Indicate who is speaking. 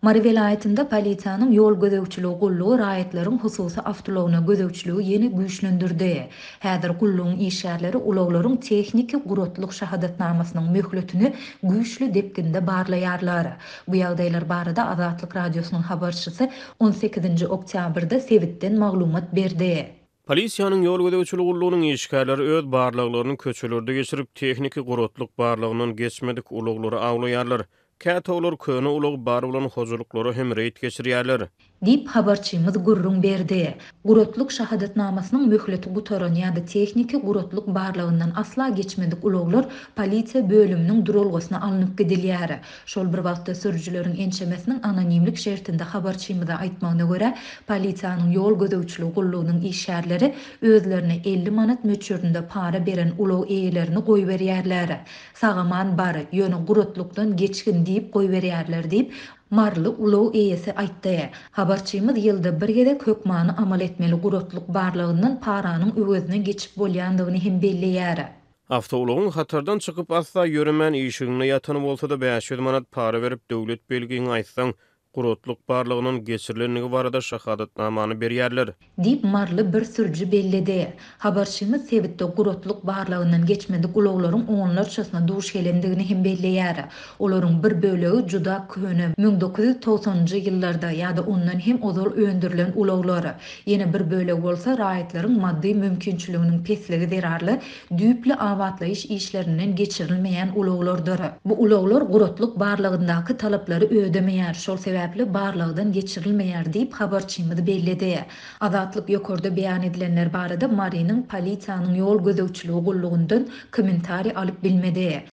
Speaker 1: Mari vilayetinde polisiýanyň ýol gözegçiligi gullugy raýatlaryň hususy awtologyna gözegçiligi ýene güýçlendirdi. Häzir gullugyň işgärleri ulaglaryň tehnik gurutlyk şahadatnamasynyň möhletini güýçli depkinde barlaýarlar. Bu ýagdaýlar barada Azatlyk radiosynyň habarçysy 18 oktýabrda Sewitden maglumat berdi.
Speaker 2: Polisiýanyň ýol gözegçiligi gullugynyň işgärleri öz barlaklaryny köçelerde geçirip tehniki gurutlyk barlagynyň geçmedik ulaglary aglaýarlar. Kätowlar köne ulag bar bolan hojuluklary hem reýt geçirýärler.
Speaker 1: Dip habarçymyz gurrun berdi. Gurutluk şahadatnamasynyň möhleti gutaran ýa-da tehniki gurutluk barlygyndan asla geçmedik ulaglar polisiýa bölüminiň durulgasyna alınıp gidilýär. Şol bir wagtda sürüjüleriň ençemesiniň anonimlik şertinde habarçymyza aýtmagyna görä, polisiýanyň ýol gözegçiligi gullugynyň işgärleri özlerine 50 manat möçüründe para beren ulag eýelerini goýup berýärler. Sagaman bary ýöne gurutlukdan geçgin diýip goýup berýärler diýip marly ulag eýesi aýtdy. Habarçymyz ýylda bir gezek hökmany amal etmeli gurutluk barlygyndan paranyň öwezine geçip bolýandygyny hem belleýär.
Speaker 2: Awtowlagyň hatardan çykyp asla ýöremän işigine ýatany bolsa-da 500 manat para berip döwlet belgini aýtsaň, gurutluk barlygynyň geçirilenligi barada şahadatnamany berýärler.
Speaker 1: Dip marly bir sürücü belledi. Habarçymyz Sewitde gurutluk barlygyndan geçmedik ulaglaryň onlarçasyna duş gelendigini hem belleýär. Olaryň bir bölegi juda köne 1990-njy ýyllarda ýa-da ondan hem ozal öndürilen ulaglary. Ýene bir bölegi bolsa raýatlaryň maddi mümkinçiliginiň pesligi zerarly düýpli awatlaýyş işlerinden geçirilmeýän ulaglardyr. Bu ulaglar gurutluk barlygyndaky talaplary ödemeýär. Şol sebäpli barlygdan geçirilmeýär diýip habarçymyz belledi. Azatlyk ýokarda beýan edilenler barada Marynyň polisiýanyň ýol gözegçiligi gullugyndan kommentari alyp bilmedi.